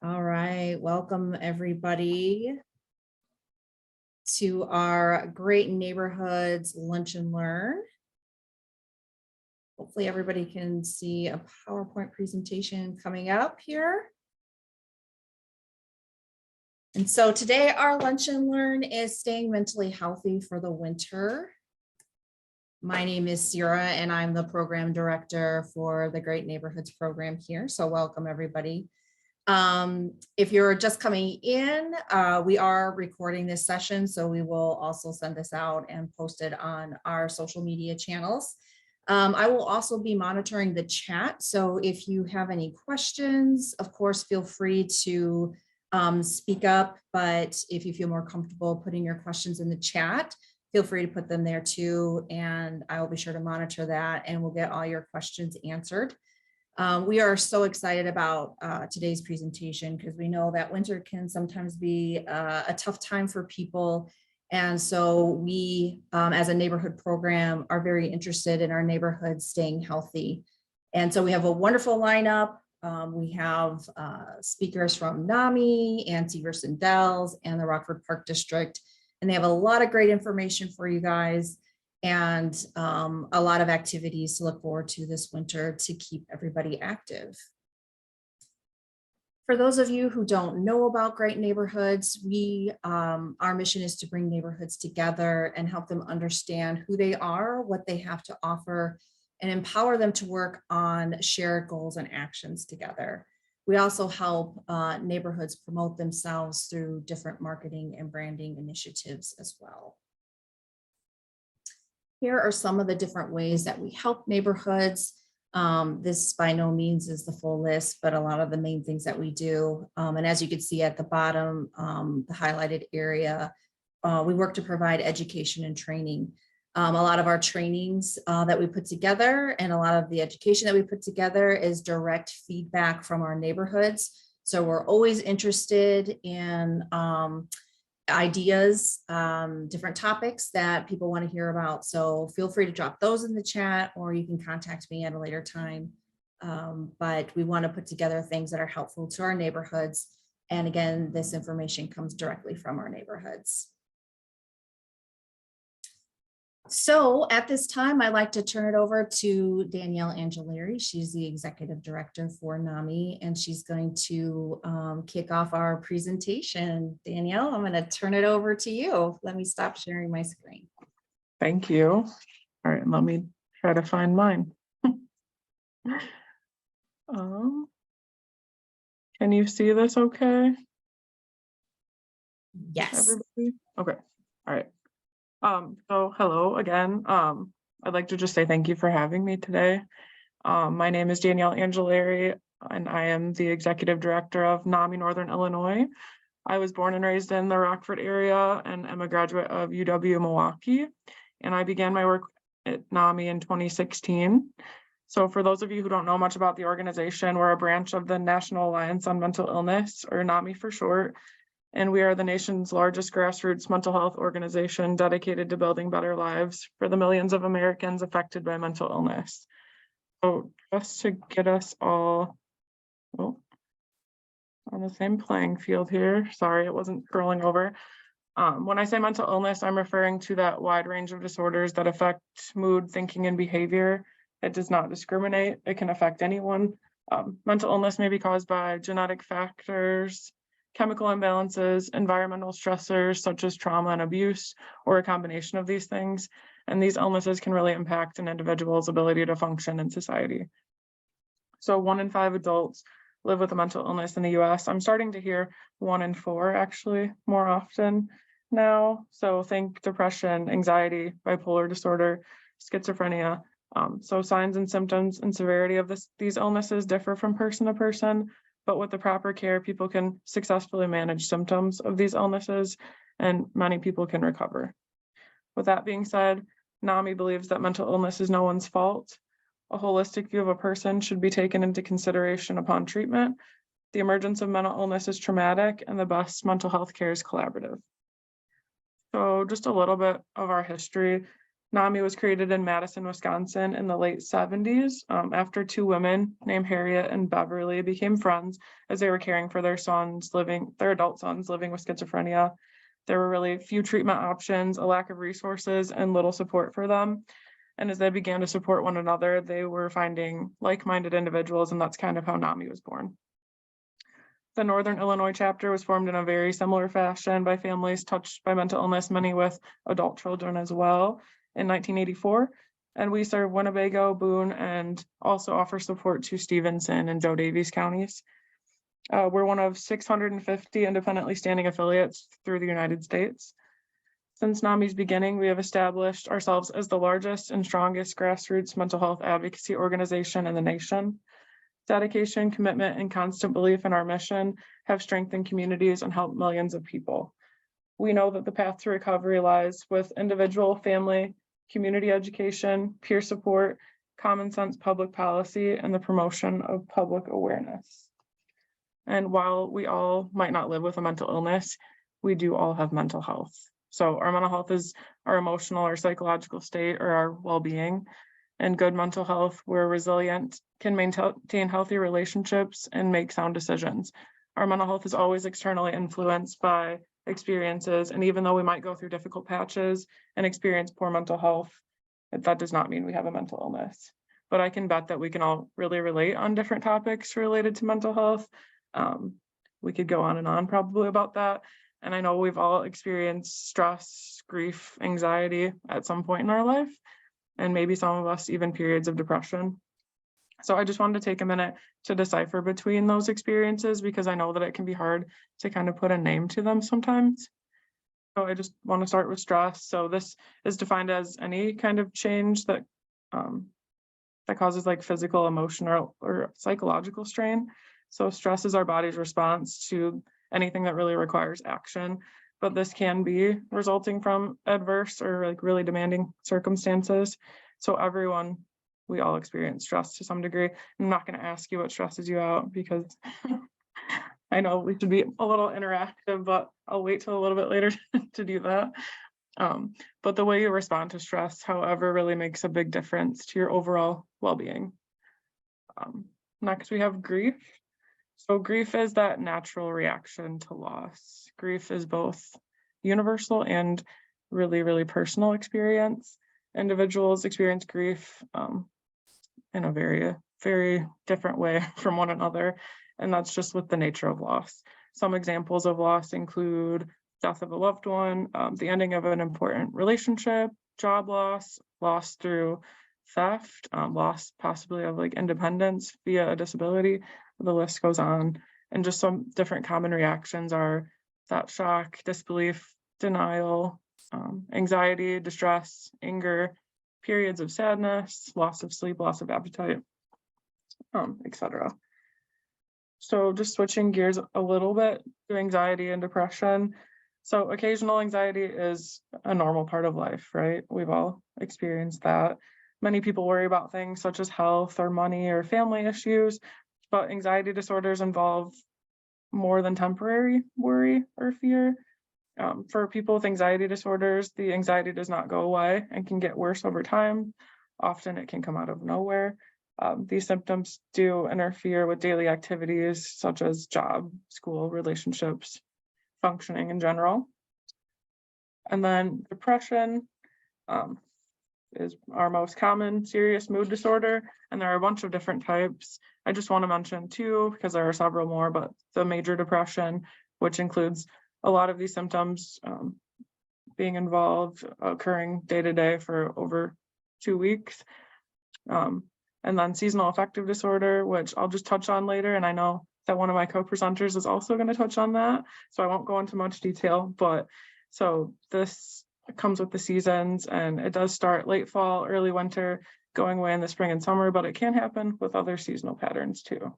All right, welcome everybody to our Great Neighborhoods Lunch and Learn. Hopefully everybody can see a PowerPoint presentation coming up here. And so today our Lunch and Learn is staying mentally healthy for the winter. My name is Sierra and I'm the program director for the Great Neighborhoods program here. So welcome everybody. If you're just coming in, we are recording this session, so we will also send this out and post it on our social media channels. I will also be monitoring the chat, so if you have any questions, of course, feel free to speak up, but if you feel more comfortable putting your questions in the chat, feel free to put them there too, and I will be sure to monitor that and we'll get all your questions answered. We are so excited about today's presentation because we know that winter can sometimes be a tough time for people. And so we, as a neighborhood program, are very interested in our neighborhoods staying healthy. And so we have a wonderful lineup. We have speakers from NAMI and Severson Dells and the Rockford Park District. And they have a lot of great information for you guys. And a lot of activities to look forward to this winter to keep everybody active. For those of you who don't know about Great Neighborhoods, our mission is to bring neighborhoods together and help them understand who they are, what they have to offer, and empower them to work on shared goals and actions together. We also help neighborhoods promote themselves through different marketing and branding initiatives as well. Here are some of the different ways that we help neighborhoods. This by no means is the full list, but a lot of the main things that we do. And as you can see at the bottom, the highlighted area, we work to provide education and training. A lot of our trainings that we put together and a lot of the education that we put together is direct feedback from our neighborhoods. So we're always interested in ideas, different topics that people want to hear about. So feel free to drop those in the chat or you can contact me at a later time. But we want to put together things that are helpful to our neighborhoods. And again, this information comes directly from our neighborhoods. So at this time, I'd like to turn it over to Danielle Angelari. She's the executive director for NAMI, and she's going to kick off our presentation. Danielle, I'm going to turn it over to you. Let me stop sharing my screen. Thank you. All right, let me try to find mine. Can you see this okay? Yes. Everybody? Okay. All right. So hello again. I'd like to just say thank you for having me today. My name is Danielle Angelari, and I am the executive director of NAMI Northern Illinois. I was born and raised in the Rockford area and am a graduate of UW Milwaukee. And I began my work at NAMI in 2016. So for those of you who don't know much about the organization, we're a branch of the National Alliance on Mental Illness, or NAMI for short. And we are the nation's largest grassroots mental health organization dedicated to building better lives for the millions of Americans affected by mental illness. So just to get us all on the same playing field here, sorry, it wasn't scrolling over. When I say mental illness, I'm referring to that wide range of disorders that affect mood, thinking, and behavior. It does not discriminate. It can affect anyone. Mental illness may be caused by genetic factors, chemical imbalances, environmental stressors such as trauma and abuse, or a combination of these things. And these illnesses can really impact an individual's ability to function in society. So 1 in 5 adults live with a mental illness in the US. I'm starting to hear 1 in 4 actually more often now. So think depression, anxiety, bipolar disorder, schizophrenia. So signs and symptoms and severity of these illnesses differ from person to person. But with the proper care, people can successfully manage symptoms of these illnesses and many people can recover. With that being said, NAMI believes that mental illness is no one's fault. A holistic view of a person should be taken into consideration upon treatment. The emergence of mental illness is traumatic and the best mental health care is collaborative. So just a little bit of our history. NAMI was created in Madison, Wisconsin in the late 70s after two women named Harriet and Beverly became friends as they were caring for their adult sons living with schizophrenia. There were really few treatment options, a lack of resources, and little support for them. And as they began to support one another, they were finding like-minded individuals, and that's kind of how NAMI was born. The Northern Illinois chapter was formed in a very similar fashion by families touched by mental illness, many with adult children as well, in 1984. And we serve Winnebago, Boone, and also offer support to Stevenson and Joe Daviess counties. We're one of 650 independently standing affiliates through the United States. Since NAMI's beginning, we have established ourselves as the largest and strongest grassroots mental health advocacy organization in the nation. Dedication, commitment, and constant belief in our mission have strengthened communities and helped millions of people. We know that the path to recovery lies with individual, family, community education, peer support, common sense public policy, and the promotion of public awareness. And while we all might not live with a mental illness, we do all have mental health. So our mental health is our emotional or psychological state or our well-being. And good mental health, we're resilient, can maintain healthy relationships, and make sound decisions. Our mental health is always externally influenced by experiences, and even though we might go through difficult patches and experience poor mental health, that does not mean we have a mental illness. But I can bet that we can all really relate on different topics related to mental health. We could go on and on probably about that. And I know we've all experienced stress, grief, anxiety at some point in our life, and maybe some of us even periods of depression. So I just wanted to take a minute to decipher between those experiences because I know that it can be hard to kind of put a name to them sometimes. So I just want to start with stress. So this is defined as any kind of change that causes like physical, emotional, or psychological strain. So stress is our body's response to anything that really requires action, but this can be resulting from adverse or like really demanding circumstances. So we all experience stress to some degree. I'm not going to ask you what stresses you out because I know we should be a little interactive, but I'll wait till a little bit later to do that. But the way you respond to stress, however, really makes a big difference to your overall well-being. Next, we have grief. So grief is that natural reaction to loss. Grief is both universal and really, really personal experience. Individuals experience grief in a very, very different way from one another, and that's just with the nature of loss. Some examples of loss include death of a loved one, the ending of an important relationship, job loss, loss through theft, loss possibly of like independence via a disability. The list goes on. And just some different common reactions are that shock, disbelief, denial, anxiety, distress, anger, periods of sadness, loss of sleep, loss of appetite, etc. So just switching gears a little bit to anxiety and depression. So occasional anxiety is a normal part of life, right? We've all experienced that. Many people worry about things such as health or money or family issues, but anxiety disorders involve more than temporary worry or fear. For people with anxiety disorders, the anxiety does not go away and can get worse over time. Often it can come out of nowhere. These symptoms do interfere with daily activities such as job, school, relationships, functioning in general. And then depression is our most common serious mood disorder, and there are a bunch of different types. I just want to mention two because there are several more, but the major depression, which includes a lot of these symptoms being involved, occurring day to day for over 2 weeks. And then seasonal affective disorder, which I'll just touch on later. And I know that one of my co-presenters is also going to touch on that, so I won't go into much detail, but so this comes with the seasons, and it does start late fall, early winter, going away in the spring and summer, but it can happen with other seasonal patterns too.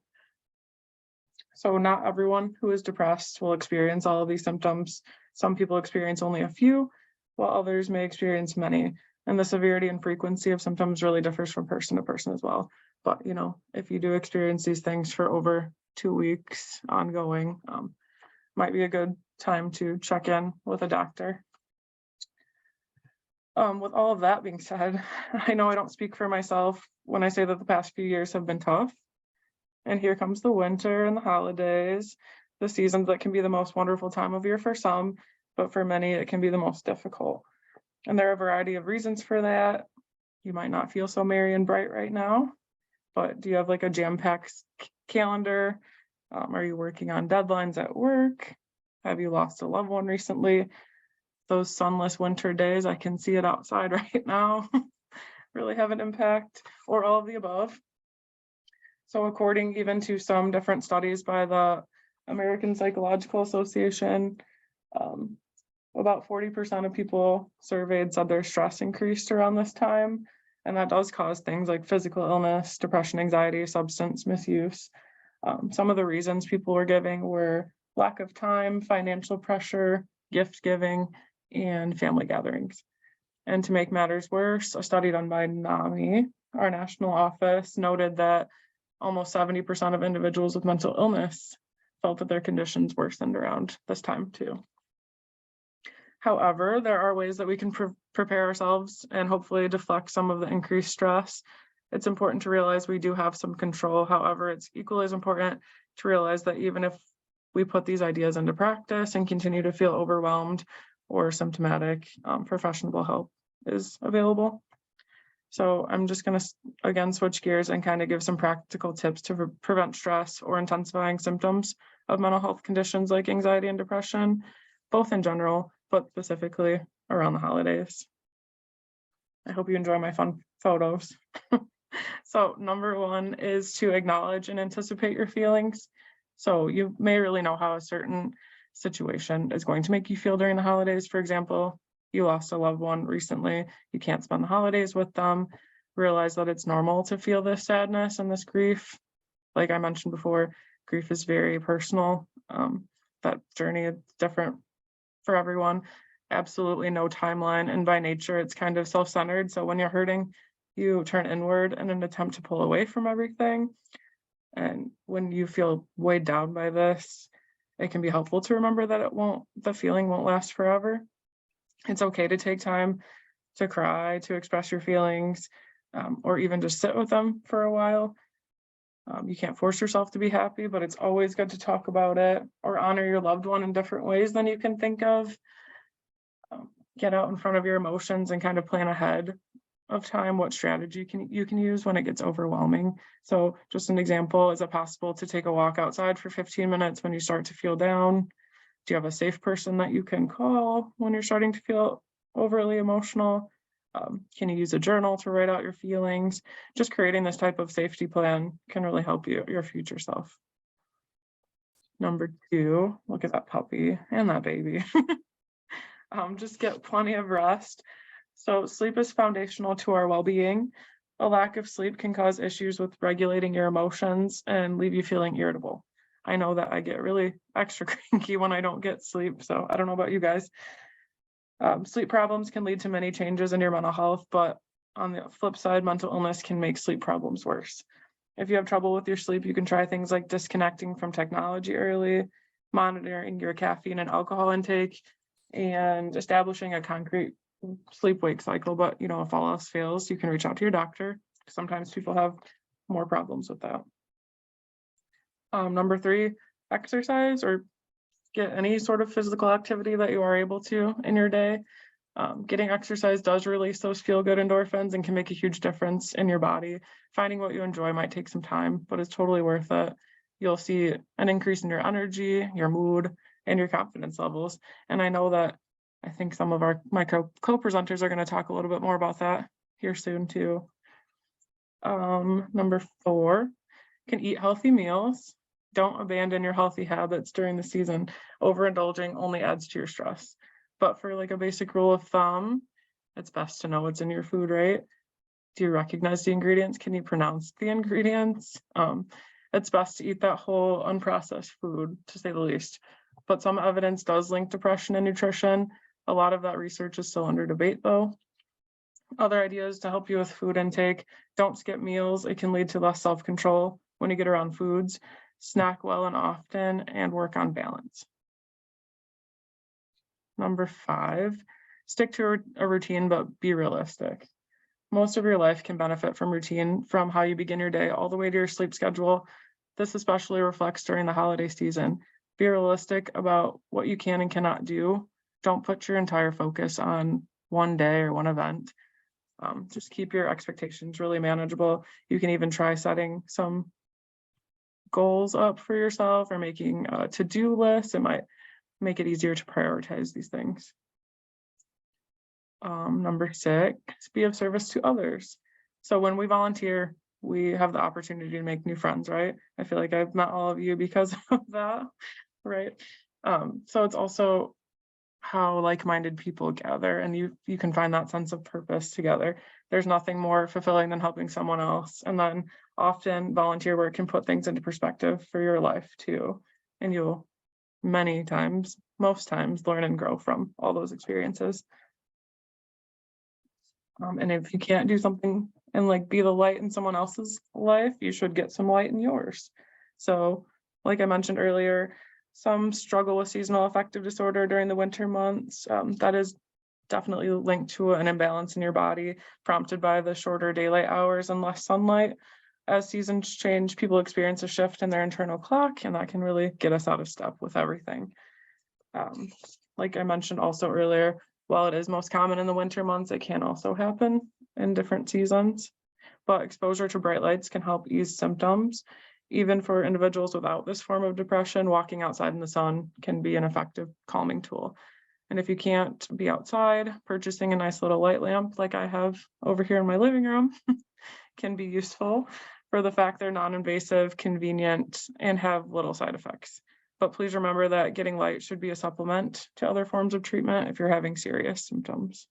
So not everyone who is depressed will experience all of these symptoms. Some people experience only a few, while others may experience many. And the severity and frequency of symptoms really differs from person to person as well. But, you know, if you do experience these things for over 2 weeks ongoing, might be a good time to check in with a doctor. With all of that being said, I know I don't speak for myself when I say that the past few years have been tough. And here comes the winter and the holidays, the seasons that can be the most wonderful time of year for some, but for many it can be the most difficult. And there are a variety of reasons for that. You might not feel so merry and bright right now, but do you have like a jam-packed calendar? Are you working on deadlines at work? Have you lost a loved one recently? Those sunless winter days, I can see it outside right now, really have an impact, or all of the above. So according even to some different studies by the American Psychological Association, about 40% of people surveyed said their stress increased around this time. And that does cause things like physical illness, depression, anxiety, substance misuse. Some of the reasons people were giving were lack of time, financial pressure, gift giving, and family gatherings. And to make matters worse, a study done by NAMI, our national office, noted that almost 70% of individuals with mental illness felt that their conditions worsened around this time too. However, there are ways that we can prepare ourselves and hopefully deflect some of the increased stress. It's important to realize we do have some control. However, it's equally as important to realize that even if we put these ideas into practice and continue to feel overwhelmed or symptomatic, professional help is available. So I'm just going to, again, switch gears and kind of give some practical tips to prevent stress or intensifying symptoms of mental health conditions like anxiety and depression, both in general, but specifically around the holidays. I hope you enjoy my fun photos. So number one is to acknowledge and anticipate your feelings. So you may really know how a certain situation is going to make you feel during the holidays. For example, you lost a loved one recently, you can't spend the holidays with them. Realize that it's normal to feel this sadness and this grief. Like I mentioned before, grief is very personal. That journey is different for everyone. Absolutely no timeline, and by nature it's kind of self-centered. So when you're hurting, you turn inward in an attempt to pull away from everything. And when you feel weighed down by this, it can be helpful to remember that the feeling won't last forever. It's okay to take time to cry, to express your feelings, or even just sit with them for a while. You can't force yourself to be happy, but it's always good to talk about it or honor your loved one in different ways than you can think of. Get out in front of your emotions and kind of plan ahead of time what strategy you can use when it gets overwhelming. So just an example, is it possible to take a walk outside for 15 minutes when you start to feel down? Do you have a safe person that you can call when you're starting to feel overly emotional? Can you use a journal to write out your feelings? Just creating this type of safety plan can really help your future self. Number two, look at that puppy and that baby. Just get plenty of rest. So sleep is foundational to our well-being. A lack of sleep can cause issues with regulating your emotions and leave you feeling irritable. I know that I get really extra cranky when I don't get sleep, so I don't know about you guys. Sleep problems can lead to many changes in your mental health, but on the flip side, mental illness can make sleep problems worse. If you have trouble with your sleep, you can try things like disconnecting from technology early, monitoring your caffeine and alcohol intake, and establishing a concrete sleep-wake cycle. But if all else fails, you can reach out to your doctor. Sometimes people have more problems with that. Number three, exercise or get any sort of physical activity that you are able to in your day. Getting exercise does release those feel-good endorphins and can make a huge difference in your body. Finding what you enjoy might take some time, but it's totally worth it. You'll see an increase in your energy, your mood, and your confidence levels. And I know that I think some of my co-presenters are going to talk a little bit more about that here soon too. Number four, can eat healthy meals. Don't abandon your healthy habits during the season. Overindulging only adds to your stress. But for like a basic rule of thumb, it's best to know what's in your food, right? Do you recognize the ingredients? Can you pronounce the ingredients? It's best to eat that whole unprocessed food, to say the least. But some evidence does link depression and nutrition. A lot of that research is still under debate though. Other ideas to help you with food intake: don't skip meals. It can lead to less self-control when you get around foods. Snack well and often, and work on balance. Number five, Stick to a routine, but be realistic. Most of your life can benefit from routine, from how you begin your day all the way to your sleep schedule. This especially reflects during the holiday season. Be realistic about what you can and cannot do. Don't put your entire focus on one day or one event. Just keep your expectations really manageable. You can even try setting some goals up for yourself or making a to-do list. It might make it easier to prioritize these things. Number 6, be of service to others. So when we volunteer, we have the opportunity to make new friends, right? I feel like I've met all of you because of that, right? So it's also how like-minded people gather, and you can find that sense of purpose together. There's nothing more fulfilling than helping someone else. And then often volunteer work can put things into perspective for your life too. And you'll most times learn and grow from all those experiences. And if you can't do something and like be the light in someone else's life, you should get some light in yours. So like I mentioned earlier, some struggle with seasonal affective disorder during the winter months. That is definitely linked to an imbalance in your body, prompted by the shorter daylight hours and less sunlight. As seasons change, people experience a shift in their internal clock, and that can really get us out of step with everything. Like I mentioned also earlier, while it is most common in the winter months, it can also happen in different seasons. But exposure to bright lights can help ease symptoms. Even for individuals without this form of depression, walking outside in the sun can be an effective calming tool. And if you can't be outside, purchasing a nice little light lamp like I have over here in my living room can be useful for the fact they're non-invasive, convenient, and have little side effects. But please remember that getting light should be a supplement to other forms of treatment if you're having serious symptoms.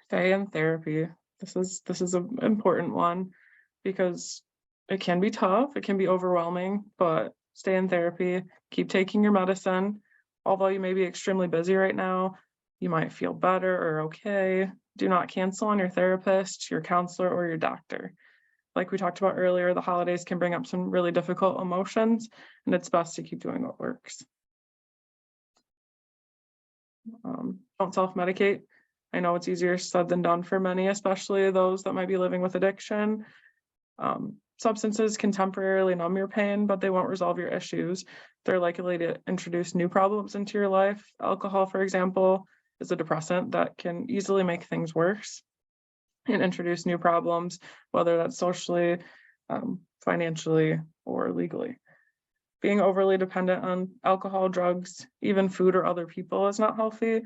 Stay in therapy. This is an important one because it can be tough, it can be overwhelming, but stay in therapy, keep taking your medicine. Although you may be extremely busy right now, you might feel better or okay. Do not cancel on your therapist, your counselor, or your doctor. Like we talked about earlier, the holidays can bring up some really difficult emotions, and it's best to keep doing what works. Don't self-medicate. I know it's easier said than done for many, especially those that might be living with addiction. Substances can temporarily numb your pain, but they won't resolve your issues. They're likely to introduce new problems into your life. Alcohol, for example, is a depressant that can easily make things worse and introduce new problems, whether that's socially, financially, or legally. Being overly dependent on alcohol, drugs, even food or other people is not healthy.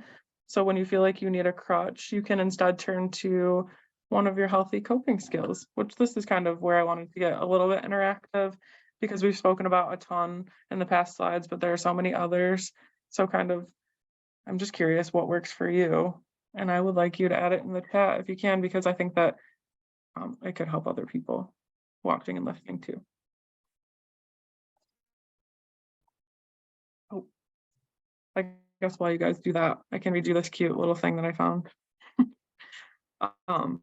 So when you feel like you need a crutch, you can instead turn to one of your healthy coping skills, which this is kind of where I wanted to get a little bit interactive because we've spoken about a ton in the past slides, but there are so many others. So I'm just curious what works for you. And I would like you to add it in the chat if you can, because I think that it could help other people watching and listening too. Oh, I guess while you guys do that, I can read you this cute little thing that I found. So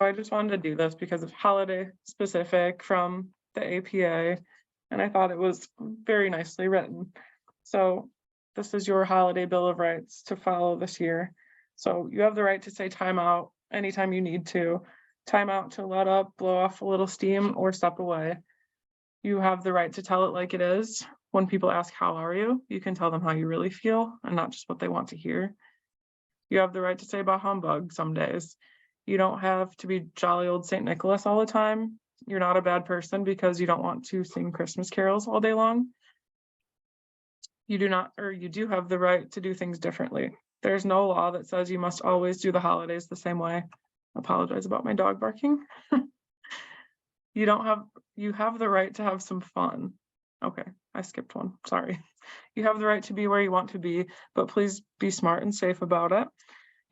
I just wanted to do this because it's holiday specific from the APA, and I thought it was very nicely written. So this is your holiday Bill of Rights to follow this year. So you have the right to say time out anytime you need to. Time out to let up, blow off a little steam, or step away. You have the right to tell it like it is. When people ask, how are you? You can tell them how you really feel and not just what they want to hear. You have the right to say bah humbug some days. You don't have to be jolly old St. Nicholas all the time. You're not a bad person because you don't want to sing Christmas carols all day long. You do have the right to do things differently. There's no law that says you must always do the holidays the same way. I apologize about my dog barking. You have the right to have some fun. Okay, I skipped one, sorry. You have the right to be where you want to be, but please be smart and safe about it.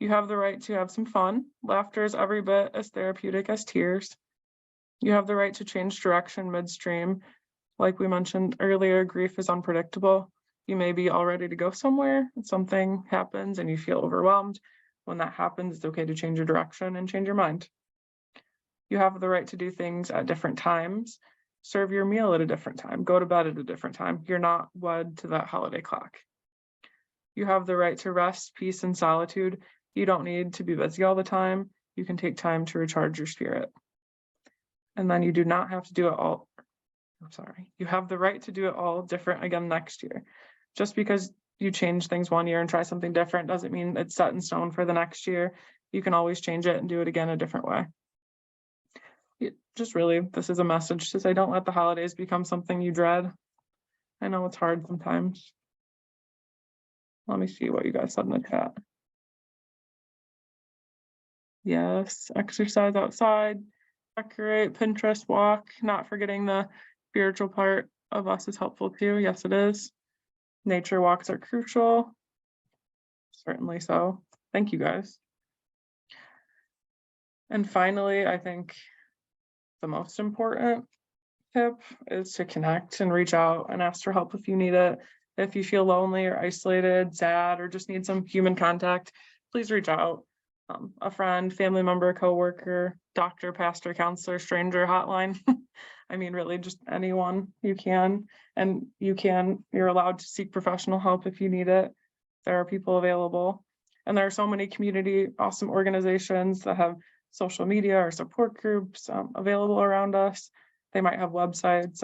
You have the right to have some fun. Laughter is every bit as therapeutic as tears. You have the right to change direction midstream. Like we mentioned earlier, grief is unpredictable. You may be all ready to go somewhere and something happens and you feel overwhelmed. When that happens, it's okay to change your direction and change your mind. You have the right to do things at different times. Serve your meal at a different time. Go to bed at a different time. You're not wed to that holiday clock. You have the right to rest, peace, and solitude. You don't need to be busy all the time. You can take time to recharge your spirit. And then you do not have to do it all. I'm sorry. You have the right to do it all different again next year. Just because you change things one year and try something different doesn't mean it's set in stone for the next year. You can always change it and do it again a different way. Just really, this is a message to say, don't let the holidays become something you dread. I know it's hard sometimes. Let me see what you guys said in the chat. Yes, exercise outside, decorate, Pinterest walk, not forgetting the spiritual part of us is helpful too. Yes, it is. Nature walks are crucial. Certainly so. Thank you guys. And finally, I think the most important tip is to connect and reach out and ask for help if you need it. If you feel lonely or isolated, sad, or just need some human contact, please reach out. A friend, family member, coworker, doctor, pastor, counselor, stranger, hotline. I mean, really just anyone you can. And you're allowed to seek professional help if you need it. There are people available. And there are so many community, awesome organizations that have social media or support groups available around us. They might have websites,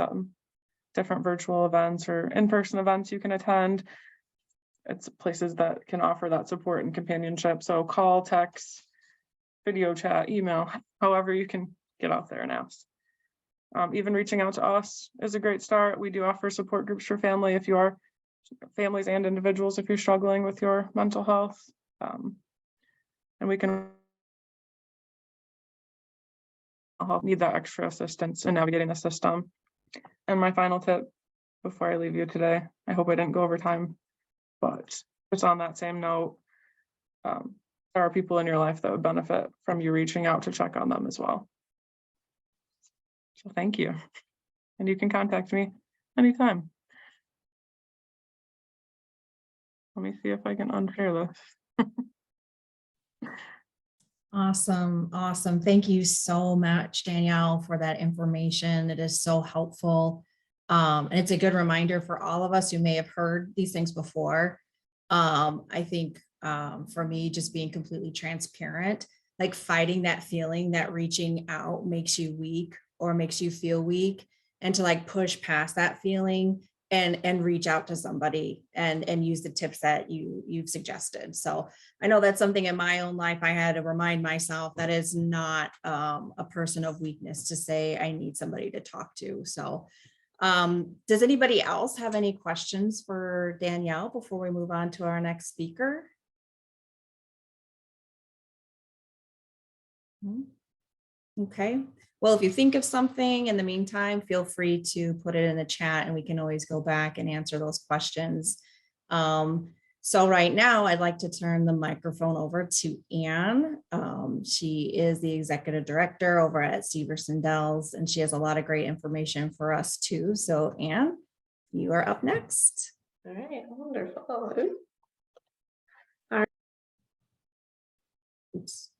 different virtual events or in-person events you can attend. It's places that can offer that support and companionship. So call, text, video chat, email, however you can get out there and ask. Even reaching out to us is a great start. We do offer support groups for families and individuals if you're struggling with your mental health. And we can need that extra assistance in navigating the system. And my final tip before I leave you today, I hope I didn't go over time, but just on that same note, there are people in your life that would benefit from you reaching out to check on them as well. So thank you. And you can contact me anytime. Let me see if I can unshare this. Awesome. Awesome. Thank you so much, Danielle, for that information. It is so helpful. And it's a good reminder for all of us who may have heard these things before. I think for me, just being completely transparent, like fighting that feeling that reaching out makes you weak or makes you feel weak, and to like push past that feeling and reach out to somebody and use the tips that you've suggested. So I know that's something in my own life I had to remind myself that is not a person of weakness to say I need somebody to talk to. So does anybody else have any questions for Danielle before we move on to our next speaker? Okay. Well, if you think of something in the meantime, feel free to put it in the chat and we can always go back and answer those questions. So right now I'd like to turn the microphone over to Anne. She is the executive director over at Severson Dells, and she has a lot of great information for us too. So Anne, you are up next. All right, wonderful. All right. Oops.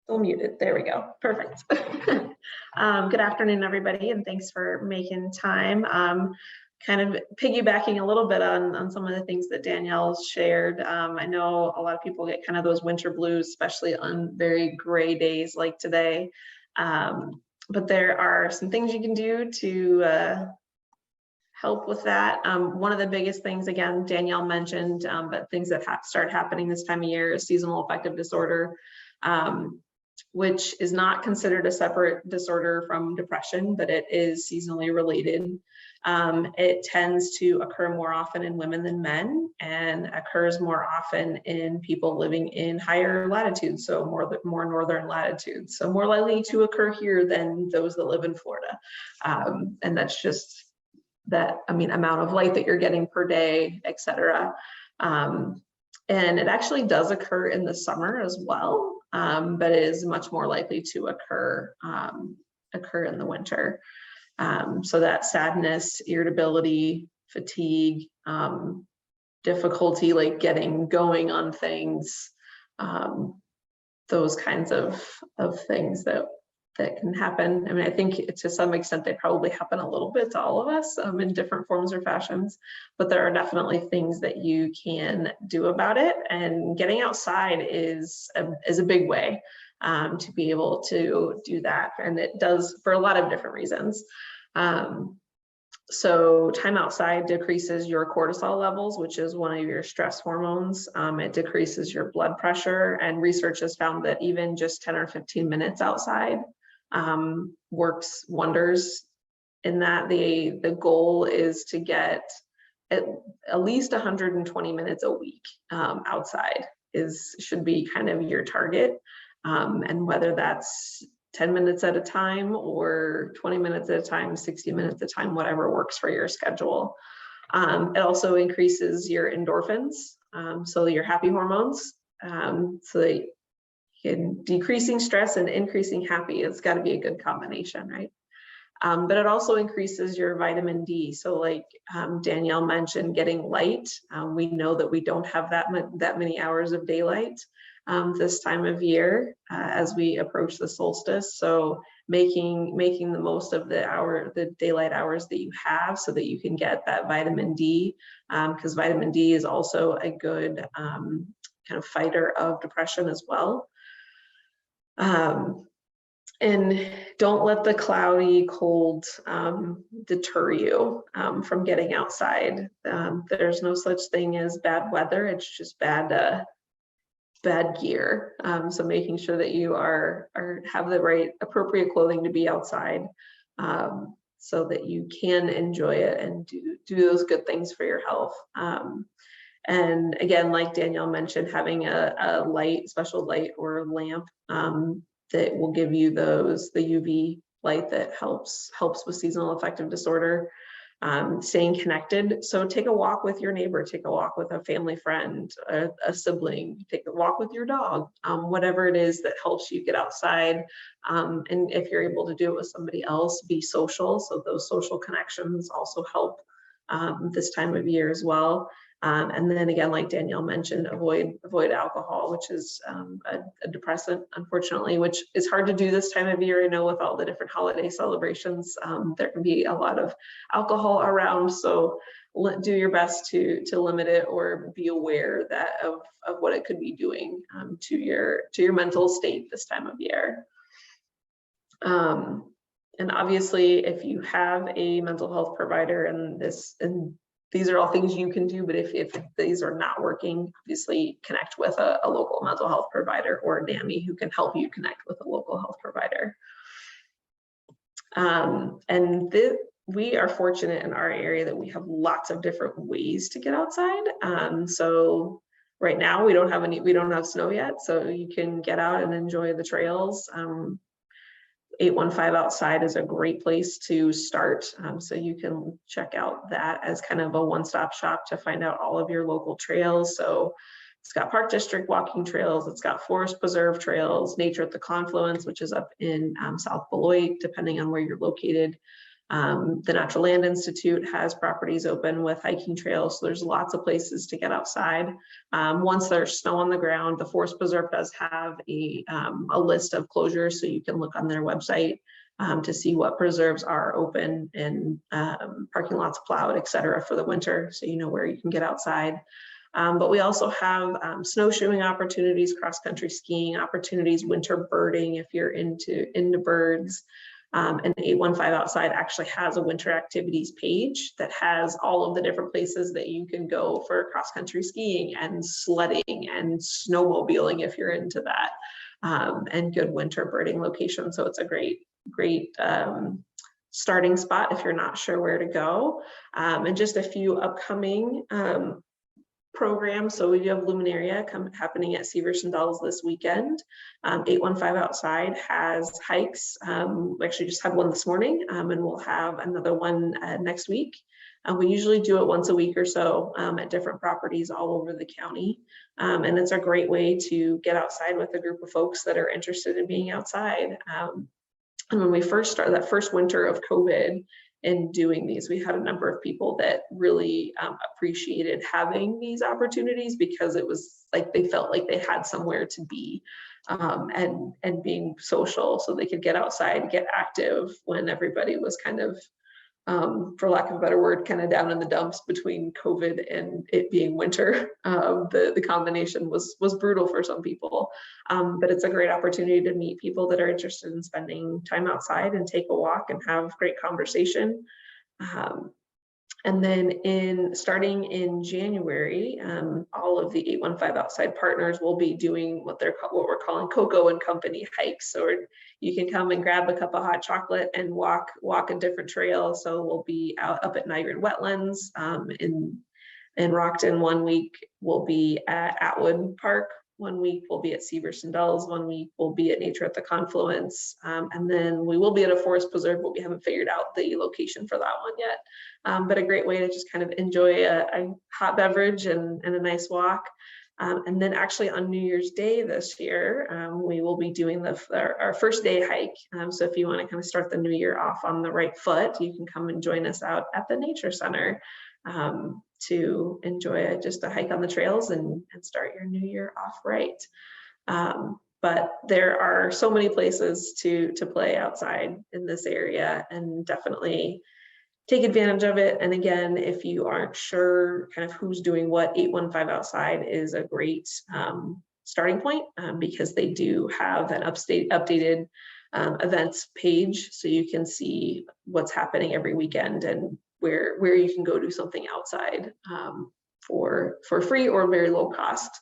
Still muted. There we go. Perfect. Good afternoon, everybody, and thanks for making time. Kind of piggybacking a little bit on some of the things that Danielle shared. I know a lot of people get kind of those winter blues, especially on very gray days like today. But there are some things you can do to help with that. One of the biggest things, again, Danielle mentioned, but things that start happening this time of year is seasonal affective disorder, which is not considered a separate disorder from depression, but it is seasonally related. It tends to occur more often in women than men, and occurs more often in people living in higher latitudes, so more northern latitudes. So more likely to occur here than those that live in Florida. And that's just that, amount of light that you're getting per day, et cetera. And it actually does occur in the summer as well, but it is much more likely to occur in the winter. So that sadness, irritability, fatigue, difficulty like getting going on things, those kinds of things that that can happen. I mean, I think to some extent they probably happen a little bit to all of us in different forms or fashions, but there are definitely things that you can do about it. And getting outside is a big way to be able to do that. And it does for a lot of different reasons. So time outside decreases your cortisol levels, which is one of your stress hormones. It decreases your blood pressure, and research has found that even just 10 or 15 minutes outside works wonders in that. The goal is to get at least 120 minutes a week outside should be kind of your target. And whether that's 10 minutes at a time or 20 minutes at a time, 60 minutes at a time, whatever works for your schedule. It also increases your endorphins, so your happy hormones, so that decreasing stress and increasing happy, it's got to be a good combination, right? But it also increases your vitamin D. So like Danielle mentioned, getting light. We know that we don't have that many hours of daylight this time of year as we approach the solstice. So making the most of the daylight hours that you have so that you can get that vitamin D, because vitamin D is also a good kind of fighter of depression as well. And don't let the cloudy, cold deter you from getting outside. There's no such thing as bad weather. It's just bad gear. So making sure that you have the right appropriate clothing to be outside, so that you can enjoy it and do those good things for your health. And again, like Danielle mentioned, having a special light or lamp that will give you the UV light that helps with seasonal affective disorder. Staying connected. So take a walk with your neighbor, take a walk with a family friend, a sibling, take a walk with your dog, whatever it is that helps you get outside. And if you're able to do it with somebody else, be social. So those social connections also help this time of year as well. And then again, like Danielle mentioned, avoid alcohol, which is a depressant, unfortunately, which is hard to do this time of year. I know with all the different holiday celebrations, there can be a lot of alcohol around. So do your best to limit it or be aware of what it could be doing to your mental state this time of year. And obviously, if you have a mental health provider and these are all things you can do, but if these are not working, obviously connect with a local mental health provider or a NAMI who can help you connect with a local health provider. We are fortunate in our area that we have lots of different ways to get outside. So right now we don't have snow yet, so you can get out and enjoy the trails. 815 outside is a great place to start. So you can check out that as kind of a one-stop shop to find out all of your local trails. So it's got Park District walking trails, it's got Forest Preserve trails, Nature at the Confluence, which is up in South Beloit, depending on where you're located. The Natural Land Institute has properties open with hiking trails, so there's lots of places to get outside. Once there's snow on the ground, the Forest Preserve does have a list of closures, so you can look on their website to see what preserves are open and parking lots plowed, et cetera, for the winter, so you know where you can get outside. But we also have snowshoeing opportunities, cross-country skiing opportunities, winter birding if you're into birds. And 815 outside actually has a winter activities page that has all of the different places that you can go for cross-country skiing and sledding and snowmobiling if you're into that, and good winter birding locations. So it's a great starting spot if you're not sure where to go. And just a few upcoming programs. So we have Luminaria happening at Severson Dells this weekend. 815 outside has hikes. We actually just had one this morning, and we'll have another one next week. We usually do it once a week or so at different properties all over the county. And it's a great way to get outside with a group of folks that are interested in being outside. And when we first started that first winter of COVID, in doing these, we had a number of people that really appreciated having these opportunities because it was like they felt like they had somewhere to be. and being social so they could get outside, get active when everybody was kind of, for lack of a better word, kind of down in the dumps between COVID and it being winter. The combination was brutal for some people, but it's a great opportunity to meet people that are interested in spending time outside and take a walk and have great conversation. And then starting in January, all of the 815 outside partners will be doing what we're calling Cocoa and Company hikes. So you can come and grab a cup of hot chocolate and walk a different trail. So we'll be up at Niagara Wetlands in Rockton 1 week. We'll be at Atwood Park 1 week. We'll be at Severson Dells 1 week. We'll be at Nature at the Confluence. And then we will be at a forest preserve, but we haven't figured out the location for that one yet. But a great way to just kind of enjoy a hot beverage and a nice walk. And then actually on New Year's Day this year, we will be doing our first day hike. So if you want to kind of start the new year off on the right foot, you can come and join us out at the Nature Center to enjoy just a hike on the trails and start your new year off right. But there are so many places to play outside in this area, and definitely take advantage of it. And again, if you aren't sure kind of who's doing what, 815 outside is a great starting point because they do have an updated events page, so you can see what's happening every weekend and where you can go do something outside for free or very low cost.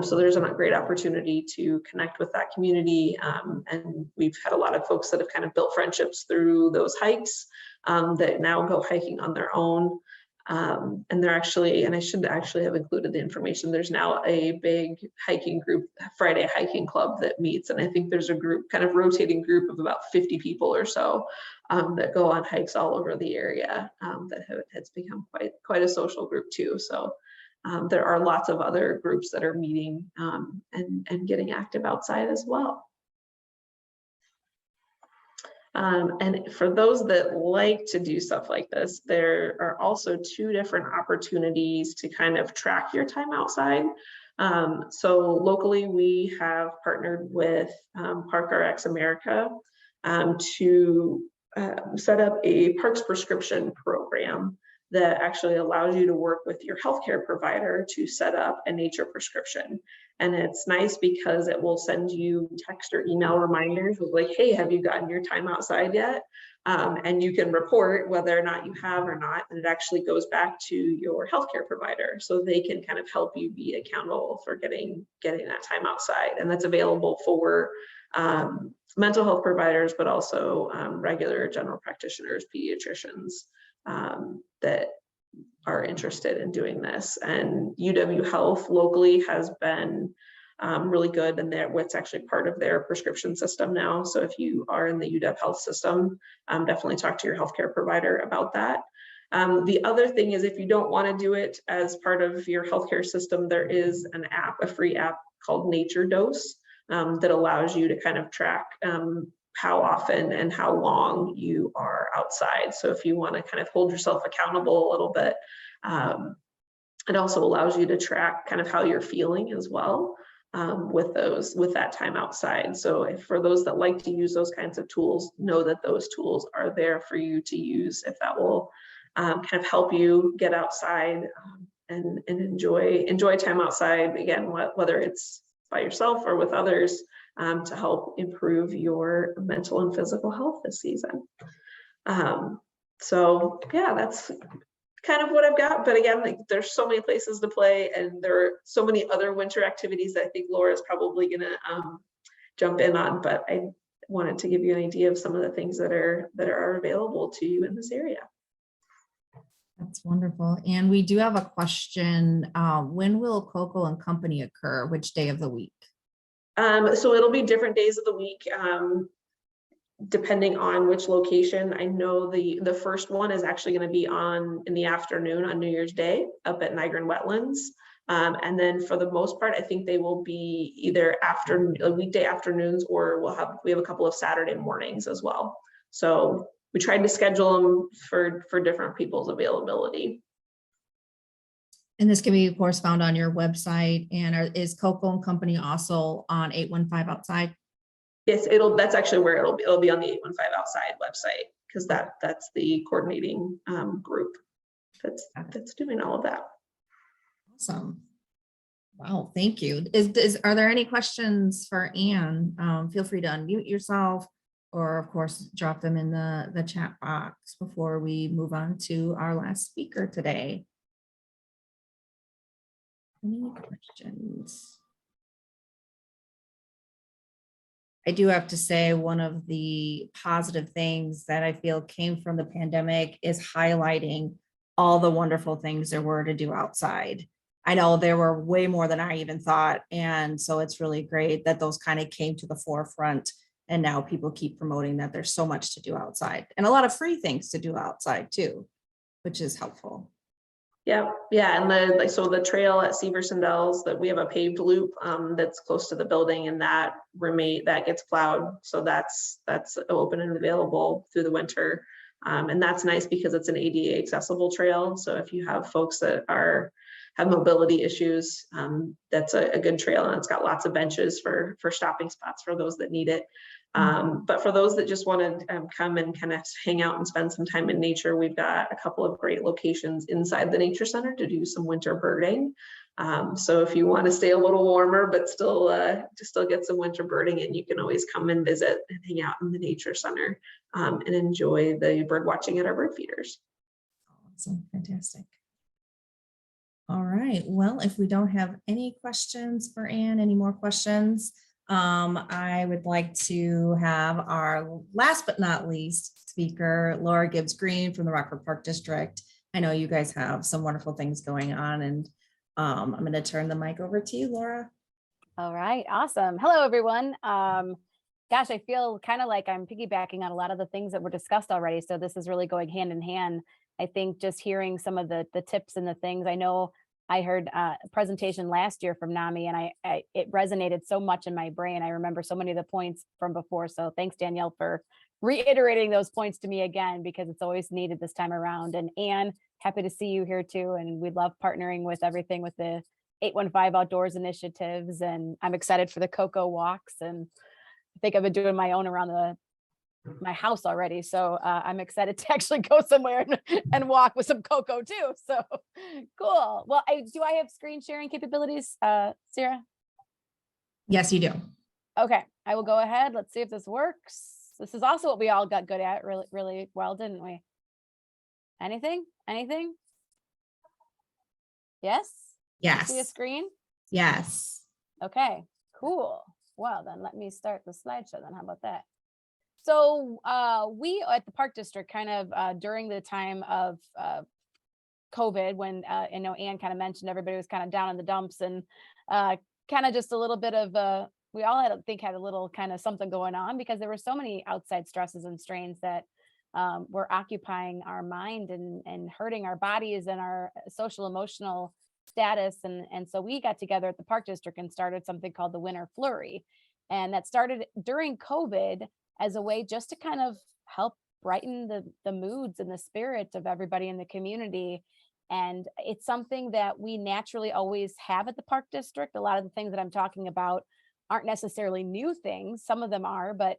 So there's a great opportunity to connect with that community. And we've had a lot of folks that have kind of built friendships through those hikes that now go hiking on their own. And they're actually, and I should actually have included the information, there's now a big hiking group, Friday hiking club that meets. And I think there's a group, kind of rotating group of about 50 people or so that go on hikes all over the area that has become quite a social group too. So there are lots of other groups that are meeting and getting active outside as well. And for those that like to do stuff like this, there are also 2 different opportunities to kind of track your time outside. So locally, we have partnered with ParkRx America to set up a Parks prescription program that actually allows you to work with your healthcare provider to set up a nature prescription. And it's nice because it will send you text or email reminders of like, hey, have you gotten your time outside yet? And you can report whether or not you have or not. And it actually goes back to your healthcare provider, so they can kind of help you be accountable for getting that time outside. And that's available for mental health providers, but also regular general practitioners, pediatricians that are interested in doing this. And UW Health locally has been really good, and it's actually part of their prescription system now. So if you are in the UW Health system, definitely talk to your healthcare provider about that. The other thing is, if you don't want to do it as part of your healthcare system, there is an app, a free app called Nature Dose that allows you to kind of track how often and how long you are outside. So if you want to kind of hold yourself accountable a little bit, it also allows you to track kind of how you're feeling as well with that time outside. So for those that like to use those kinds of tools, know that those tools are there for you to use if that will kind of help you get outside and enjoy time outside. Again, whether it's by yourself or with others, to help improve your mental and physical health this season. So yeah, that's kind of what I've got. But again, like, there's so many places to play, and there are so many other winter activities that I think Laura's probably gonna jump in on, but I wanted to give you an idea of some of the things that are available to you in this area. That's wonderful. And we do have a question. When will Cocoa and Company occur? Which day of the week? So it'll be different days of the week, depending on which location. I know the first one is actually going to be in the afternoon on New Year's Day up at Niagara Wetlands. And then for the most part, I think they will be either weekday afternoons, or we have a couple of Saturday mornings as well. So we tried to schedule them for different people's availability. And this can be, of course, found on your website. And is Coco and Company also on 815 outside? Yes, that's actually where it'll be on the 815 outside website, because that's the coordinating group that's doing all of that. Awesome. Wow, thank you. Are there any questions for Anne? Feel free to unmute yourself, or of course, drop them in the chat box before we move on to our last speaker today. Any questions? I do have to say, one of the positive things that I feel came from the pandemic is highlighting all the wonderful things there were to do outside. I know there were way more than I even thought. And so it's really great that those kind of came to the forefront. And now people keep promoting that there's so much to do outside, and a lot of free things to do outside too, which is helpful. Yeah, and the trail at Severson Dells, that we have a paved loop that's close to the building, and that gets plowed, so that's open and available through the winter, and that's nice because it's an ADA accessible trail. So if you have folks that have mobility issues, that's a good trail, and it's got lots of benches for stopping spots for those that need it. But for those that just want to come and kind of hang out and spend some time in nature, we've got a couple of great locations inside the nature center to do some winter birding. So if you want to stay a little warmer but still get some winter birding in, you can always come and visit and hang out in the nature center and enjoy the bird watching at our bird feeders. Awesome, fantastic. All right, well, if we don't have any questions for Anne, any more questions, I would like to have our last but not least speaker, Laura Gibbs Green from the Rockford Park District. I know you guys have some wonderful things going on, and I'm going to turn the mic over to you, Laura. All right, awesome. Hello, everyone. Gosh, I feel kind of like I'm piggybacking on a lot of the things that were discussed already. So this is really going hand in hand. I think just hearing some of the tips and the things. I know I heard a presentation last year from NAMI, and it resonated so much in my brain. I remember so many of the points from before. So thanks, Danielle, for reiterating those points to me again, because it's always needed this time around. And Anne, happy to see you here too. And we love partnering with everything with the 815 outdoors initiatives. And I'm excited for the Coco walks. And I think I've been doing my own around my house already. So I'm excited to actually go somewhere and walk with some Coco too. So cool. Well, do I have screen sharing capabilities, Sarah? Yes, you do. Okay, I will go ahead. Let's see if this works. This is also what we all got good at really, really well, didn't we? Anything? Yes? Yes. See a screen? Yes. Okay, cool. Well, then let me start the slideshow then. How about that? So we at the Park District kind of during the time of COVID, when I know Anne kind of mentioned everybody was kind of down in the dumps, and kind of just a little bit of we all had a little kind of something going on, because there were so many outside stresses and strains that were occupying our mind and hurting our bodies and our social emotional status. And so we got together at the Park District and started something called the Winter Flurry. And that started during COVID as a way just to kind of help brighten the moods and the spirit of everybody in the community. And it's something that we naturally always have at the Park District. A lot of the things that I'm talking about aren't necessarily new things. Some of them are, but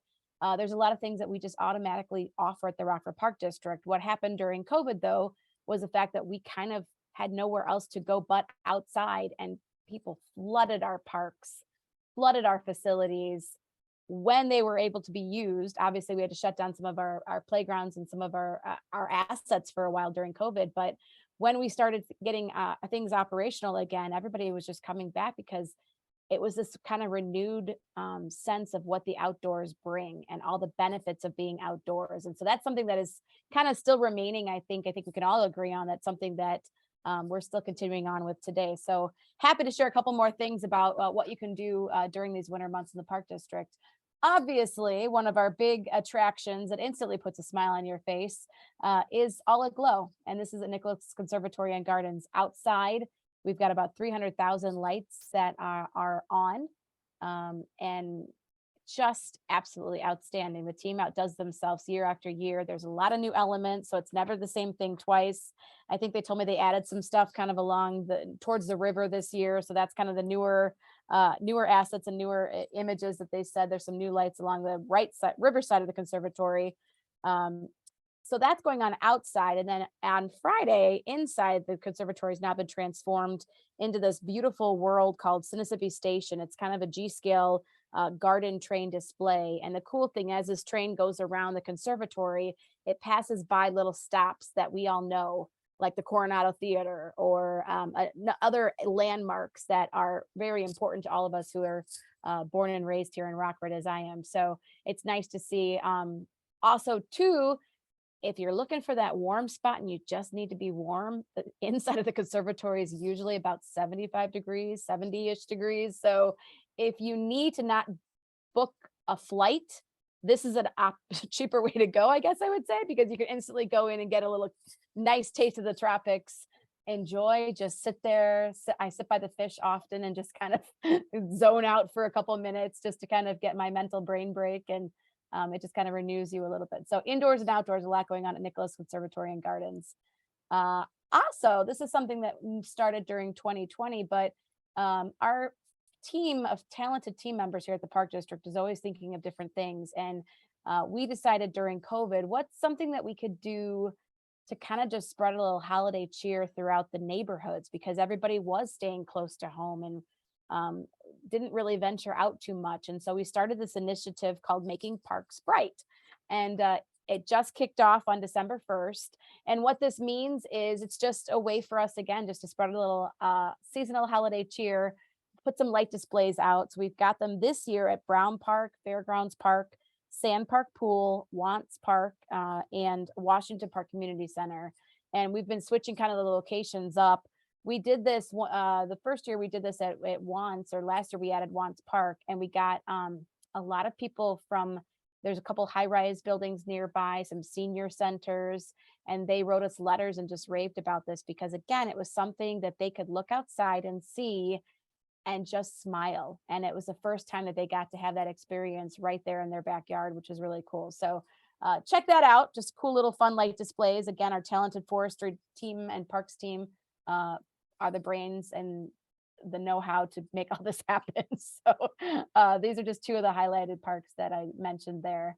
there's a lot of things that we just automatically offer at the Rockford Park District. What happened during COVID, though, was the fact that we kind of had nowhere else to go but outside, and people flooded our parks, flooded our facilities. When they were able to be used, obviously we had to shut down some of our playgrounds and some of our assets for a while during COVID. But when we started getting things operational again, everybody was just coming back, because it was this kind of renewed sense of what the outdoors bring and all the benefits of being outdoors. And so that's something that is kind of still remaining. I think we can all agree on. That's something that we're still continuing on with today. So happy to share a couple more things about what you can do during these winter months in the Park District. Obviously, one of our big attractions that instantly puts a smile on your face is All Aglow. And this is at Nicholas Conservatory and Gardens. Outside, we've got about 300,000 lights that are on. And just absolutely outstanding. The team outdoes themselves year after year. There's a lot of new elements, so it's never the same thing twice. I think they told me they added some stuff kind of along towards the river this year. So that's kind of the newer assets and newer images that they said. There's some new lights along the right side, river side of the conservatory. So that's going on outside. And then on Friday, inside, the conservatory has now been transformed into this beautiful world called Sinisippi Station. It's kind of a G-scale garden train display. And the cool thing, as this train goes around the conservatory, it passes by little stops that we all know, like the Coronado Theater or other landmarks that are very important to all of us who are born and raised here in Rockford, as I am. So it's nice to see. Also, too, if you're looking for that warm spot and you just need to be warm, the inside of the conservatory is usually about 75 degrees, 70-ish degrees. So if you need to not book a flight, this is a cheaper way to go, I guess I would say, because you can instantly go in and get a little nice taste of the tropics. Enjoy, just sit there. I sit by the fish often and just kind of zone out for a couple of minutes just to kind of get my mental brain break. And it just kind of renews you a little bit. So indoors and outdoors, a lot going on at Nicholas Conservatory and Gardens. Also, this is something that started during 2020, but our team of talented team members here at the Park District is always thinking of different things. And we decided during COVID, what's something that we could do to kind of just spread a little holiday cheer throughout the neighborhoods, because everybody was staying close to home and didn't really venture out too much. And so we started this initiative called Making Parks Bright. And it just kicked off on December 1st. And what this means is it's just a way for us, again, just to spread a little seasonal holiday cheer, put some light displays out. So we've got them this year at Brown Park, Fairgrounds Park, Sand Park Pool, Wants Park, and Washington Park Community Center. And we've been switching kind of the locations up. We did this the first year we did this at Wants, or last year we added Wants Park, and we got a lot of people from, there's a couple high-rise buildings nearby, some senior centers, and they wrote us letters and just raved about this because, again, it was something that they could look outside and see and just smile. And it was the first time that they got to have that experience right there in their backyard, which is really cool. So check that out. Just cool little fun light displays. Again, our talented forestry team and parks team are the brains and the know-how to make all this happen. So these are just two of the highlighted parks that I mentioned there.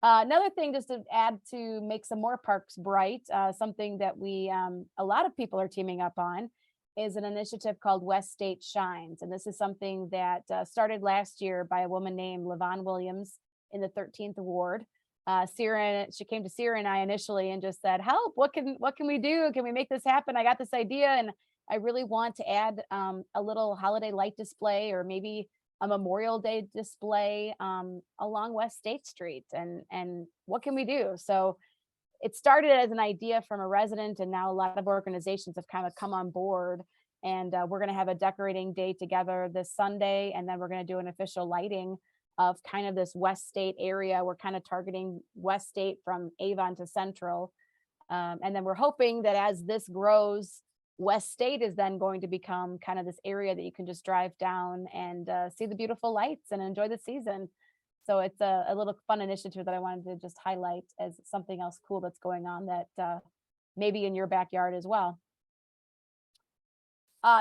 Another thing just to add to make some more parks bright, something that we, a lot of people are teaming up on, is an initiative called West State Shines. And this is something that started last year by a woman named LaVon Williams in the 13th Ward. She came to Sierra and I initially and just said, help, what can we do? Can we make this happen? I got this idea and I really want to add a little holiday light display or maybe a Memorial Day display along West State Street. And what can we do? So it started as an idea from a resident, and now a lot of organizations have kind of come on board. And we're going to have a decorating day together this Sunday, and then we're going to do an official lighting of kind of this West State area. We're kind of targeting West State from Avon to Central. And then we're hoping that as this grows, West State is then going to become kind of this area that you can just drive down and see the beautiful lights and enjoy the season. So it's a little fun initiative that I wanted to just highlight as something else cool that's going on that maybe in your backyard as well.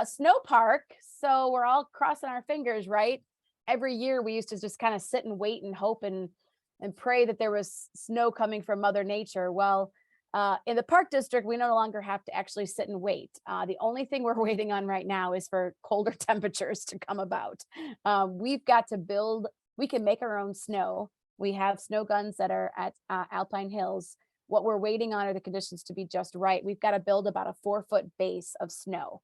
Snow park. So we're all crossing our fingers, right? Every year we used to just kind of sit and wait and hope and pray that there was snow coming from Mother Nature. Well, in the Park District, we no longer have to actually sit and wait. The only thing we're waiting on right now is for colder temperatures to come about. We've got to build, we can make our own snow. We have snow guns that are at Alpine Hills. What we're waiting on are the conditions to be just right. We've got to build about a 4-foot base of snow.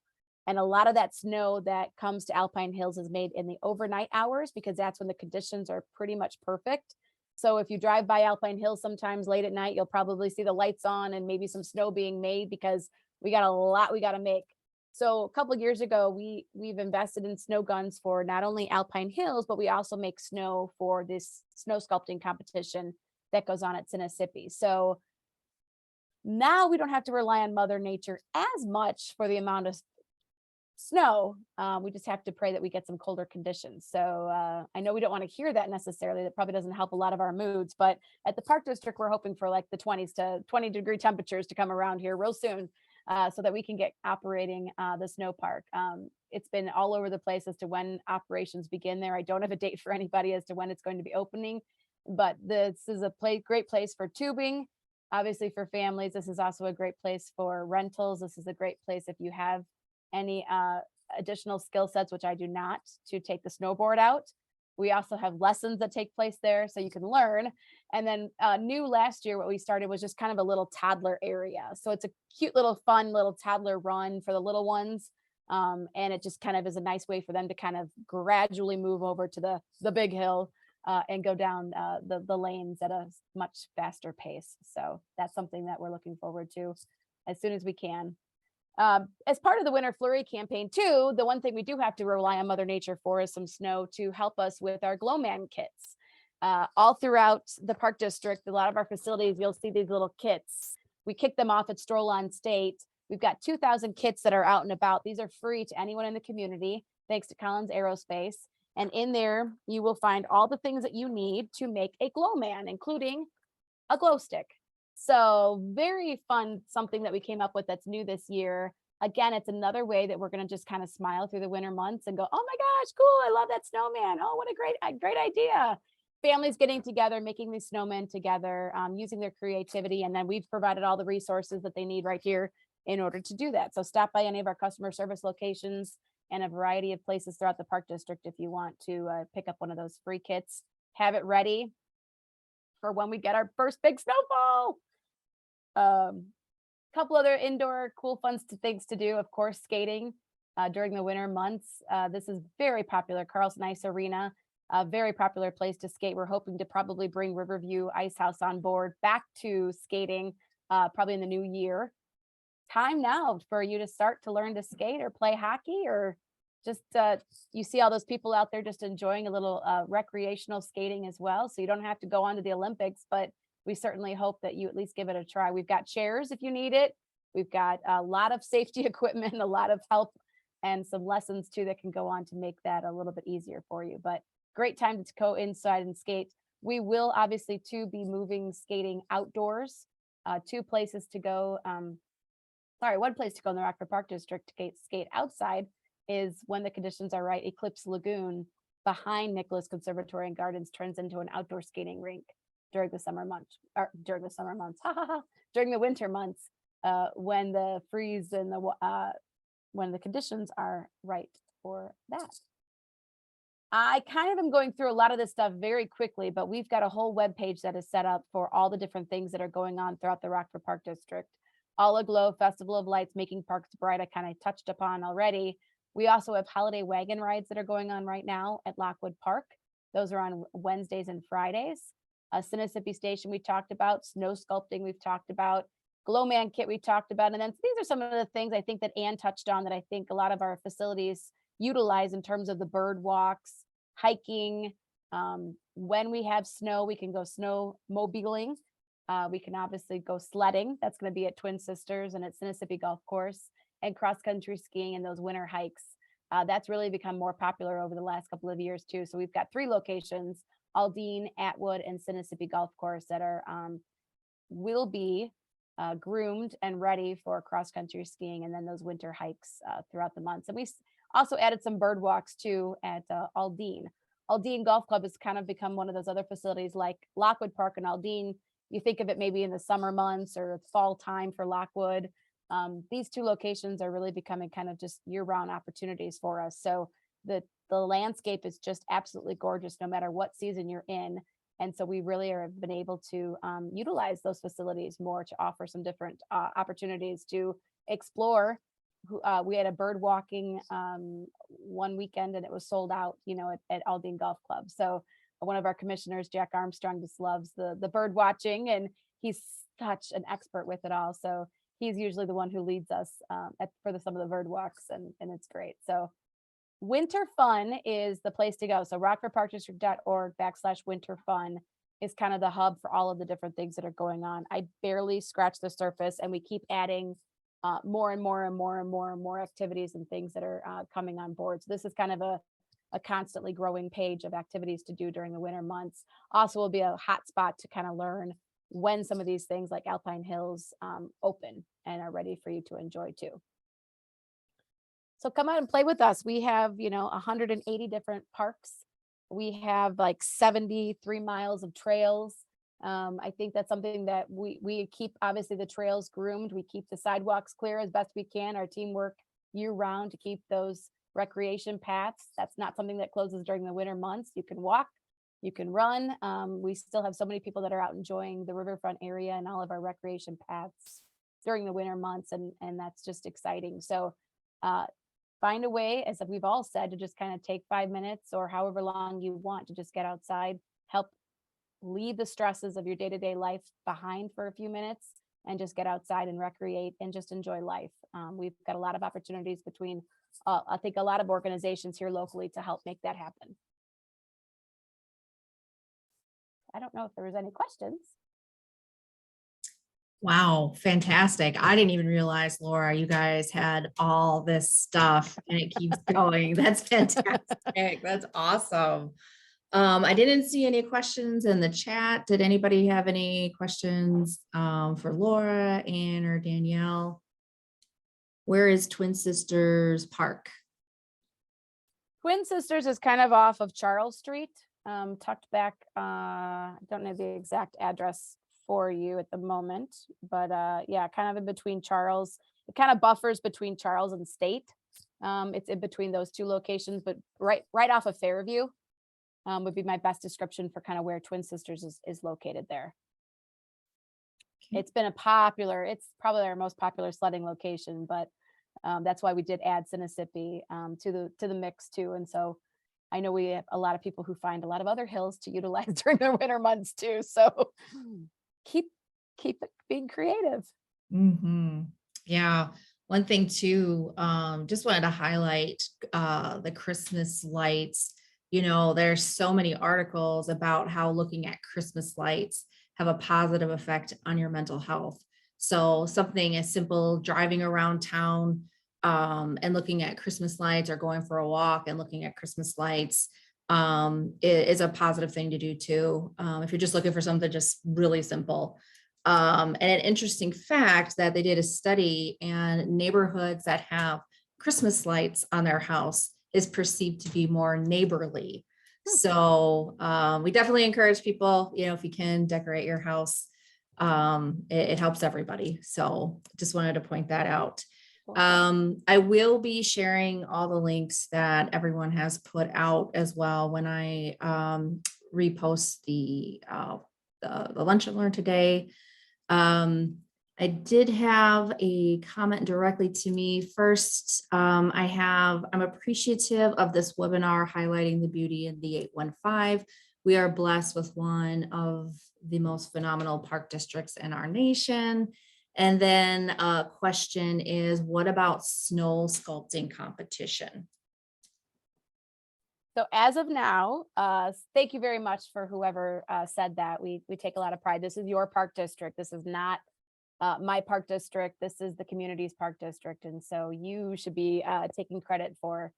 And a lot of that snow that comes to Alpine Hills is made in the overnight hours because that's when the conditions are pretty much perfect. So if you drive by Alpine Hills sometimes late at night, you'll probably see the lights on and maybe some snow being made because we got a lot we got to make. So a couple of years ago, we've invested in snow guns for not only Alpine Hills, but we also make snow for this snow sculpting competition that goes on at Sinisippi. So now we don't have to rely on Mother Nature as much for the amount of snow. We just have to pray that we get some colder conditions. So I know we don't want to hear that necessarily. That probably doesn't help a lot of our moods, but at the Park District, we're hoping for like the 20s to 20-degree temperatures to come around here real soon, so that we can get operating the snow park. It's been all over the place as to when operations begin there. I don't have a date for anybody as to when it's going to be opening, but this is a great place for tubing. Obviously for families, this is also a great place for rentals. This is a great place if you have any additional skill sets, which I do not, to take the snowboard out. We also have lessons that take place there so you can learn. And then new last year, what we started was just kind of a little toddler area. So it's a cute little fun little toddler run for the little ones. And it just kind of is a nice way for them to kind of gradually move over to the big hill and go down the lanes at a much faster pace. So that's something that we're looking forward to as soon as we can. As part of the Winter Flurry campaign too, the one thing we do have to rely on Mother Nature for is some snow to help us with our Glow Man kits. All throughout the Park District, a lot of our facilities, you'll see these little kits. We kick them off at Stroll on State. We've got 2,000 kits that are out and about. These are free to anyone in the community, thanks to Collins Aerospace. And in there, you will find all the things that you need to make a glow man, including a glow stick. So very fun, something that we came up with that's new this year. Again, it's another way that we're going to just kind of smile through the winter months and go, oh my gosh, cool. I love that snowman. Oh, what a great idea. Families getting together, making these snowmen together, using their creativity. And then we've provided all the resources that they need right here in order to do that. So stop by any of our customer service locations and a variety of places throughout the Park District if you want to pick up one of those free kits. Have it ready for when we get our first big snowfall. Couple other indoor cool things to do, of course, skating during the winter months. This is very popular. Carlson Ice Arena, a very popular place to skate. We're hoping to probably bring Riverview Ice House on board back to skating probably in the new year. Time now for you to start to learn to skate or play hockey, or just you see all those people out there just enjoying a little recreational skating as well. So you don't have to go on to the Olympics, but we certainly hope that you at least give it a try. We've got chairs if you need it. We've got a lot of safety equipment, a lot of help, and some lessons too that can go on to make that a little bit easier for you. But great time to go inside and skate. We will obviously too be moving skating outdoors. One place to go in the Rockford Park District to skate outside is, when the conditions are right, Eclipse Lagoon behind Nicholas Conservatory and Gardens turns into an outdoor skating rink during the winter months, when the freeze and when the conditions are right for that. I kind of am going through a lot of this stuff very quickly, but we've got a whole web page that is set up for all the different things that are going on throughout the Rockford Park District. All Aglow, Festival of Lights, Making Parks Bright, I kind of touched upon already. We also have holiday wagon rides that are going on right now at Lockwood Park. Those are on Wednesdays and Fridays. Sinisippi Station we talked about, snow sculpting we've talked about, Glow Man kit we talked about, and then these are some of the things I think that Ann touched on that I think a lot of our facilities utilize in terms of the bird walks, hiking. When we have snow, we can go snowmobiling. We can obviously go sledding. That's going to be at Twin Sisters and at Sinisippi Golf Course, and cross-country skiing and those winter hikes. That's really become more popular over the last couple of years too. So we've got 3 locations, Aldine, Atwood, and Sinisippi Golf Course, that are will be groomed and ready for cross-country skiing and then those winter hikes throughout the months. And we also added some bird walks too at Aldine. Aldine Golf Club has kind of become one of those other facilities like Lockwood Park and Aldine. You think of it maybe in the summer months or fall time for Lockwood. These 2 locations are really becoming kind of just year-round opportunities for us. So the landscape is just absolutely gorgeous no matter what season you're in. And so we really have been able to utilize those facilities more to offer some different opportunities to explore. We had a bird walking one weekend and it was sold out, at Aldine Golf Club. So one of our commissioners, Jack Armstrong, just loves the bird watching, and he's such an expert with it all. So he's usually the one who leads us for some of the bird walks, and it's great. So winter fun is the place to go. So rockfordparkdistrict.org/winter fun is kind of the hub for all of the different things that are going on. I barely scratched the surface, and we keep adding more and more and more and more and more activities and things that are coming on board. So this is kind of a constantly growing page of activities to do during the winter months. Also will be a hot spot to kind of learn when some of these things like Alpine Hills open and are ready for you to enjoy too. So come out and play with us. We have, 180 different parks. We have like 73 miles of trails. I think that's something that we keep, obviously, the trails groomed. We keep the sidewalks clear as best we can. Our team work year round to keep those recreation paths. That's not something that closes during the winter months. You can walk, you can run. We still have so many people that are out enjoying the riverfront area and all of our recreation paths during the winter months. And that's just exciting. So find a way, as we've all said, to just kind of take 5 minutes or however long you want to just get outside, help leave the stresses of your day-to-day life behind for a few minutes and just get outside and recreate and just enjoy life. We've got a lot of opportunities between, I think, a lot of organizations here locally to help make that happen. I don't know if there was any questions. Wow, fantastic. I didn't even realize, Laura, you guys had all this stuff and it keeps going. That's fantastic. That's awesome. I didn't see any questions in the chat. Did anybody have any questions for Laura, Ann, or Danielle? Where is Twin Sisters Park? Twin Sisters is kind of off of Charles Street, tucked back. I don't know the exact address for you at the moment, but yeah, kind of in between Charles. It kind of buffers between Charles and State. It's in between those two locations, but right off of Fairview would be my best description for kind of where Twin Sisters is located there. Okay. It's probably our most popular sledding location, but that's why we did add Sinisippi to the mix too. And so I know we have a lot of people who find a lot of other hills to utilize during the winter months too. So keep it being creative. Mm-hmm. Yeah. One thing too, just wanted to highlight the Christmas lights. There's so many articles about how looking at Christmas lights have a positive effect on your mental health. So something as simple driving around town and looking at Christmas lights, or going for a walk and looking at Christmas lights is a positive thing to do too. If you're just looking for something just really simple. And an interesting fact that they did a study, and neighborhoods that have Christmas lights on their house is perceived to be more neighborly. So we definitely encourage people, if you can decorate your house, it helps everybody. So just wanted to point that out. I will be sharing all the links that everyone has put out as well when I repost the Lunch and Learn today. I did have a comment directly to me. First, I'm appreciative of this webinar highlighting the beauty in the 815. We are blessed with one of the most phenomenal park districts in our nation. And then a question is, what about snow sculpting competition? So as of now, thank you very much for whoever said that. We take a lot of pride. This is your park district. This is not my park district. This is the community's park district. And so you should be taking credit for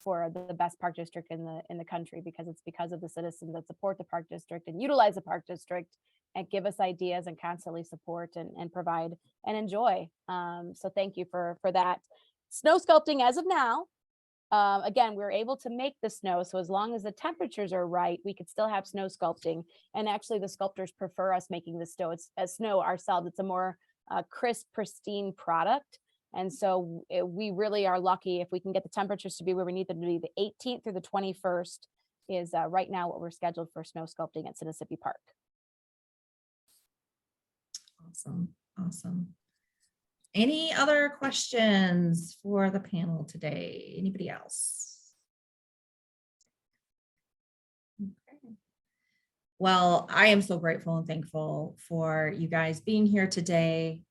the best park district in the country, because it's because of the citizens that support the park district and utilize the park district and give us ideas and constantly support and provide and enjoy. So thank you for that. Snow sculpting as of now, again, we're able to make the snow. So as long as the temperatures are right, we could still have snow sculpting. And actually the sculptors prefer us making the snow ourselves. It's a more crisp, pristine product. And so we really are lucky if we can get the temperatures to be where we need them to be. The 18th through the 21st is right now what we're scheduled for snow sculpting at Sinisippi Park. Awesome. Any other questions for the panel today? Anybody else? Okay. Well, I am so grateful and thankful for you guys being here today,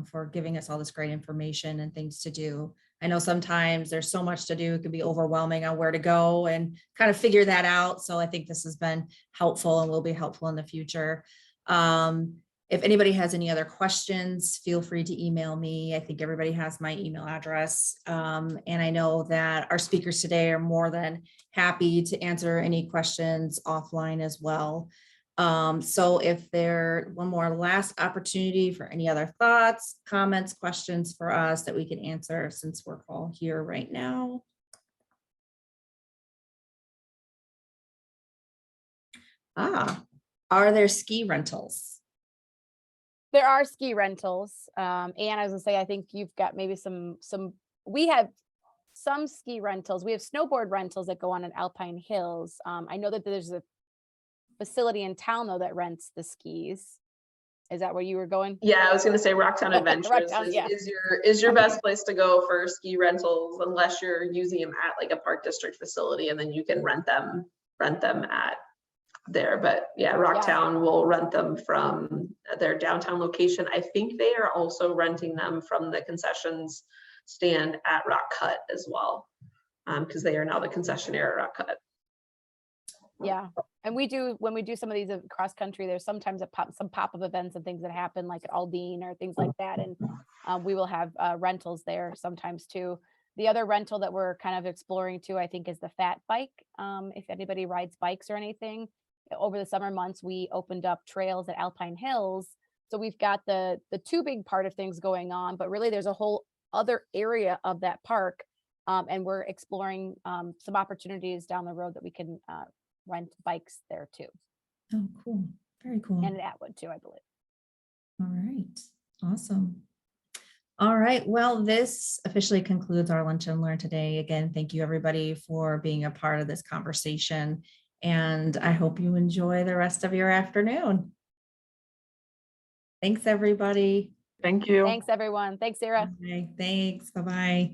for giving us all this great information and things to do. I know sometimes there's so much to do, it can be overwhelming on where to go and kind of figure that out. So I think this has been helpful and will be helpful in the future. If anybody has any other questions, feel free to email me. I think everybody has my email address. And I know that our speakers today are more than happy to answer any questions offline as well. So if there, one more last opportunity for any other thoughts, comments, questions for us that we can answer since we're all here right now. Are there ski rentals? There are ski rentals. And I was gonna say, I think you've got maybe we have some ski rentals. We have snowboard rentals that go on in Alpine Hills. I know that there's a facility in town though that rents the skis. Is that where you were going? Yeah, I was going to say Rocktown Adventures Rocktown, yeah. is your best place to go for ski rentals, unless you're using them at like a Park District facility, and then you can rent them at there. But yeah, Rocktown will rent them from their downtown location. I think they are also renting them from the concessions stand at Rock Cut as well, because they are now the concessionaire at Rock Cut. Yeah. And when we do some of these cross country, there's sometimes some pop-up events and things that happen like at Aldine or things like that. And we will have rentals there sometimes too. The other rental that we're kind of exploring too, I think, is the fat bike. If anybody rides bikes or anything, over the summer months, we opened up trails at Alpine Hills. So we've got the tubing part of things going on, but really there's a whole other area of that park. And we're exploring some opportunities down the road that we can rent bikes there too. Oh, cool. Very cool. And at Atwood too, I believe. All right. Awesome. All right. Well, this officially concludes our Lunch and Learn today. Again, thank you everybody for being a part of this conversation. And I hope you enjoy the rest of your afternoon. Thanks, everybody. Thank you. Thanks, everyone. Thanks, Sarah. Okay, thanks. Bye-bye.